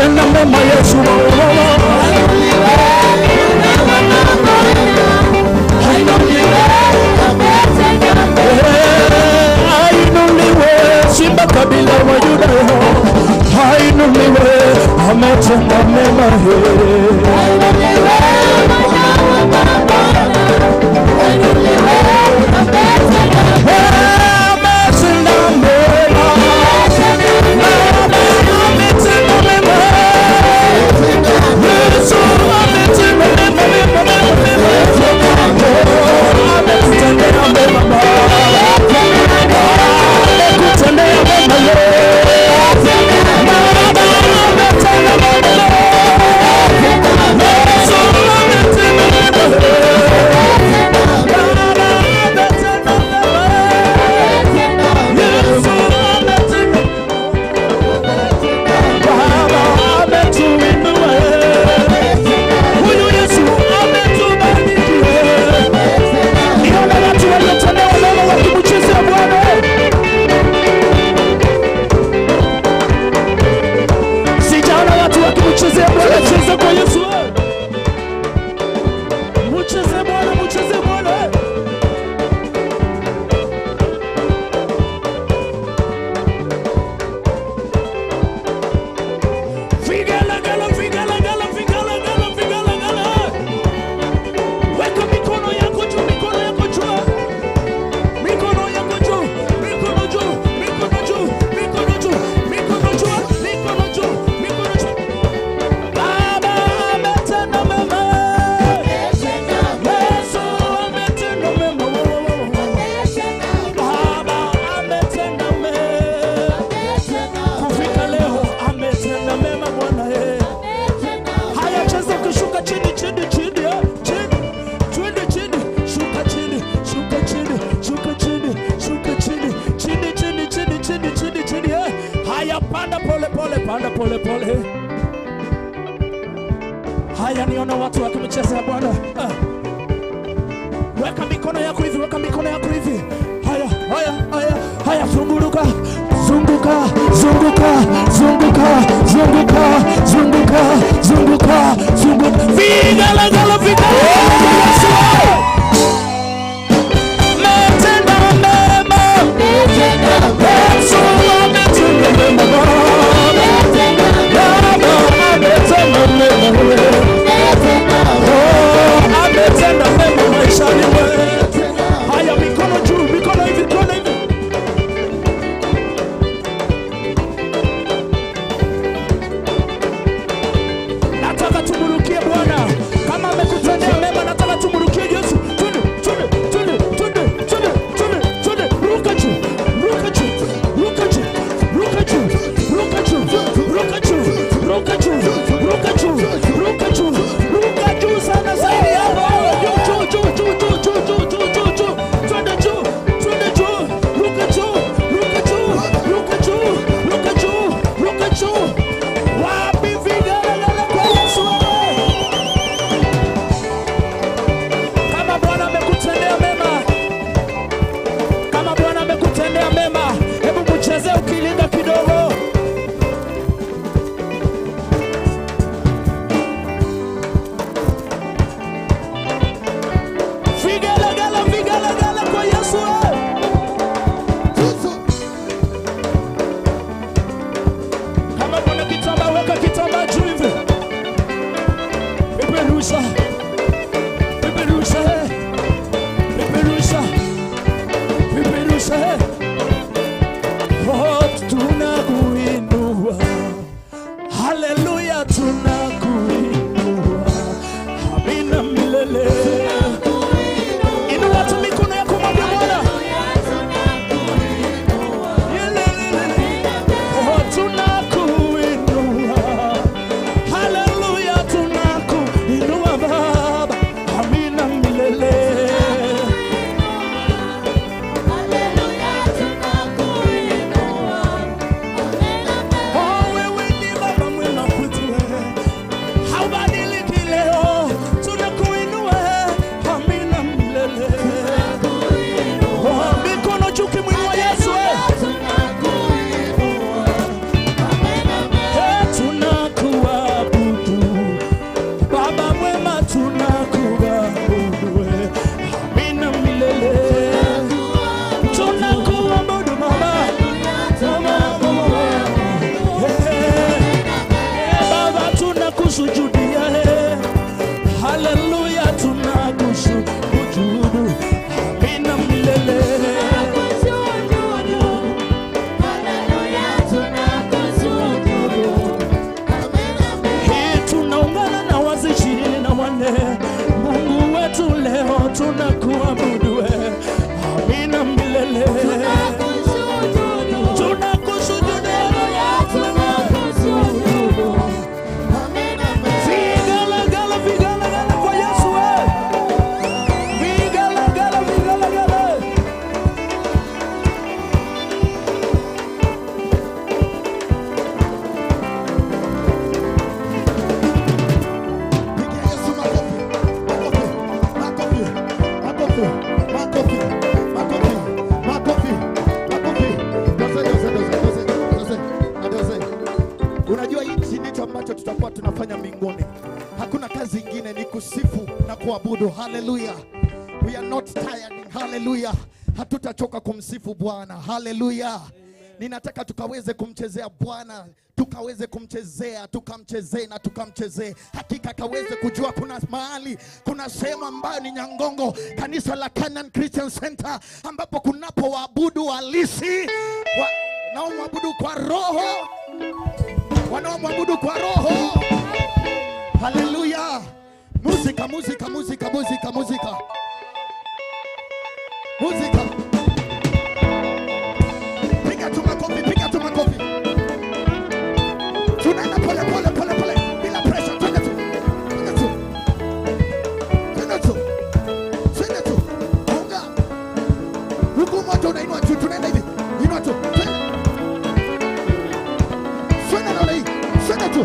ametenda mema Yesu. Hainuliwe Simba kabila wa Yuda, hainuliwe ametenda mema pole pole. Haya, niona watu wakimchezea Bwana. Weka mikono yako hivi, weka mikono yako hivi. Haya, haya, haya, haya, zunguka, zunguka, zunguka, zunguka, zunguka, zunguka, zunguka, zunguka. Vigala gala vigala. Haya, mikono juu, mikono hivi, mikono hivi. Nataka tumurukie Bwana. Kama amekutendea mema, nataka tumurukie Yesu. Twende, twende, twende, twende, twende, twende, twende. Ruka juu, ruka juu, ruka juu, ruka juu, ruka juu, ruka juu, ruka juu, ruka juu, ruka juu, ruka juu sana zaidi hapo. Juu, juu, juu, juu, juu, juu, juu, juu, juu. Twende juu, twende juu, ruka juu, ruka juu, ruka juu, ruka juu, ruka juu. Wapi vigala kwa Yesu? Kama Bwana amekutendea mema, kama Bwana amekutendea mema, hebu mcheze ukilinga kidogo. Vigala gala kwa Yesu. Kama kuna kitamba, weka kitamba juu hivi. Peperusha, peperusha, peperusha, peperusha. Oh, tunakuinua. Haleluya, tunakuinua. Amina milele. Inua tu mikono yako mwambie Bwana. Oh, tunakuinua. Haleluya, tunakuinua Baba. Amina milele. Oh, wewe ni Baba mwema kwetu. tunakusujudia, haleluya, tunakusujudu, amina milele. Tunaungana na wazee 24, Mungu wetu leo tunakuabudu, amina milele. Tunafanya mbinguni, hakuna kazi ingine, ni kusifu na kuabudu. Haleluya, we are not tired. Haleluya, hatutachoka kumsifu Bwana. Haleluya, ninataka tukaweze kumchezea Bwana, tukaweze kumchezea, tukamchezee na tukamchezee. Hakika kaweze kujua kuna mahali, kuna sehemu ambayo ni Nyangongo, kanisa la Canaan Christian Center, ambapo kunapo waabudu halisi, wanaomwabudu kwa roho, wanaomwabudu kwa roho. Haleluya. Muzika, muzika, muzika, muzika, muzika, muzika. Piga tu makofi, piga tu makofi. Tunaenda pole pole pole pole, bila pressure. Twende tu, twende tu, twende tu, twende tu. Unga huku moto unainua juu, tunaenda hivi, inua tu, twende na hii, twende tu.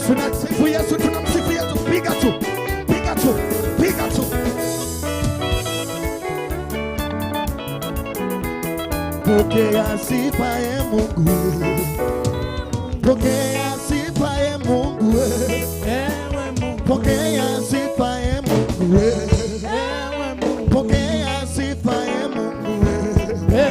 Tunamsifu Yesu, tunamsifu Yesu. Piga tu, piga tu, piga tu. Pokea sifa ye Mungu, pokea sifa ye Mungu, ewe Mungu. Pokea sifa ye Mungu, ewe Mungu. Pokea sifa ye Mungu, ewe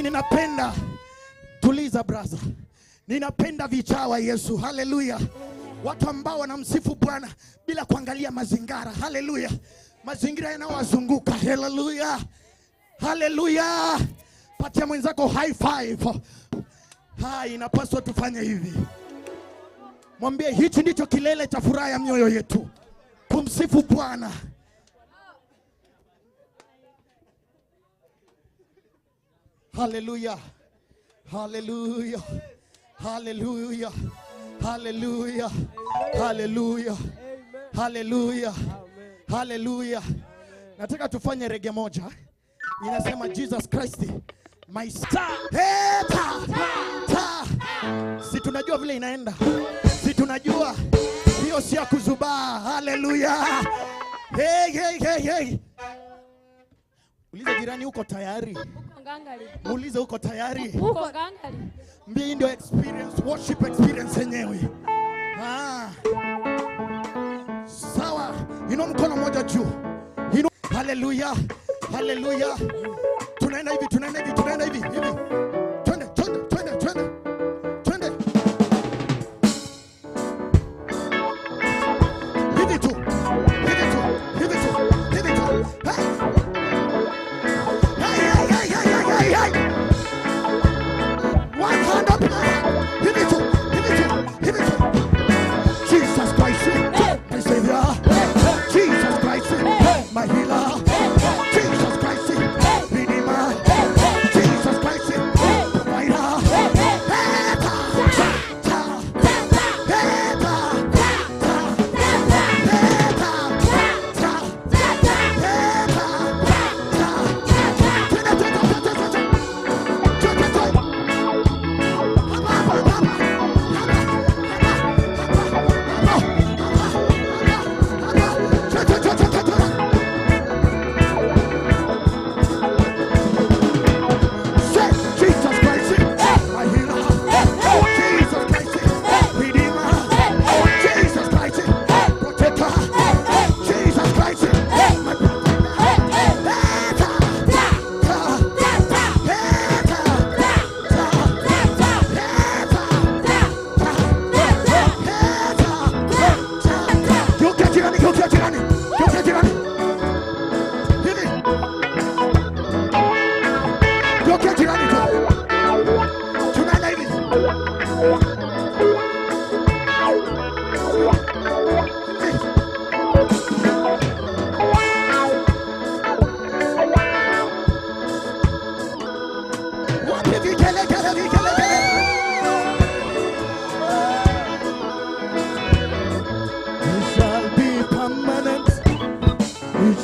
Ninapenda, tuliza brother, ninapenda vichawa Yesu. Haleluya. Watu ambao wanamsifu Bwana bila kuangalia mazingira. Haleluya. Mazingira yanayowazunguka. Haleluya. Haleluya. Patia mwenzako high five. Inapaswa tufanye hivi. Mwambie hichi ndicho kilele cha furaha ya mioyo yetu, kumsifu Bwana. Hallelujah. Hallelujah. Hallelujah. Hallelujah. Hallelujah. Hallelujah. Hallelujah. Nataka tufanye rege moja. Inasema Jesus Christ my star. Hey, ta. Si tunajua vile inaenda. Si tunajua hiyo si ya kuzubaa. Hallelujah. Hey. Uliza jirani, uko tayari? Muulize uko tayari? Uko gangali. Mbii ndio experience, worship experience yenyewe. Sawa, ino mkono moja juu. Hallelujah. Hallelujah. Tunaenda hivi. Twende. Hivi tu. Hey. One hand up. Give it to. Jesus Christ, my Savior. Jesus Christ, my healer. Jesus Christ, Redeemer. Jesus Christ, provider.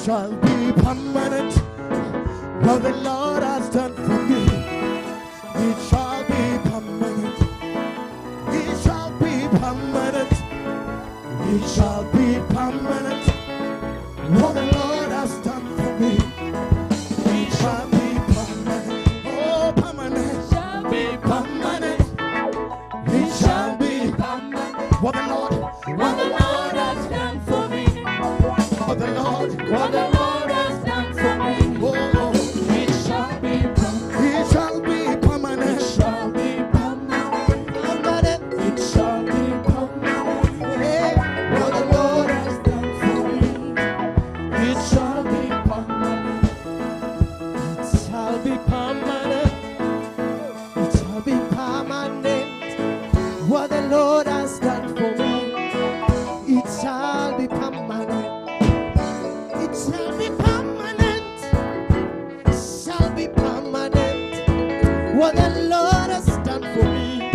Shall be permanent. What the Lord has done for me, it shall be permanent. It shall be permanent. It shall be permanent. What the Lord has done for me, it shall be permanent. Oh, permanent. Shall be permanent. It shall be permanent. What the Lord has done for me. What the Lord has done for me. Oh, it shall be permanent. It shall be permanent. It shall be permanent. It shall be permanent. What the Lord has done for me. It shall be permanent. It shall be permanent. It shall be permanent. What the Lord has done for me. shall be permanent, shall be permanent. What the Lord has done for me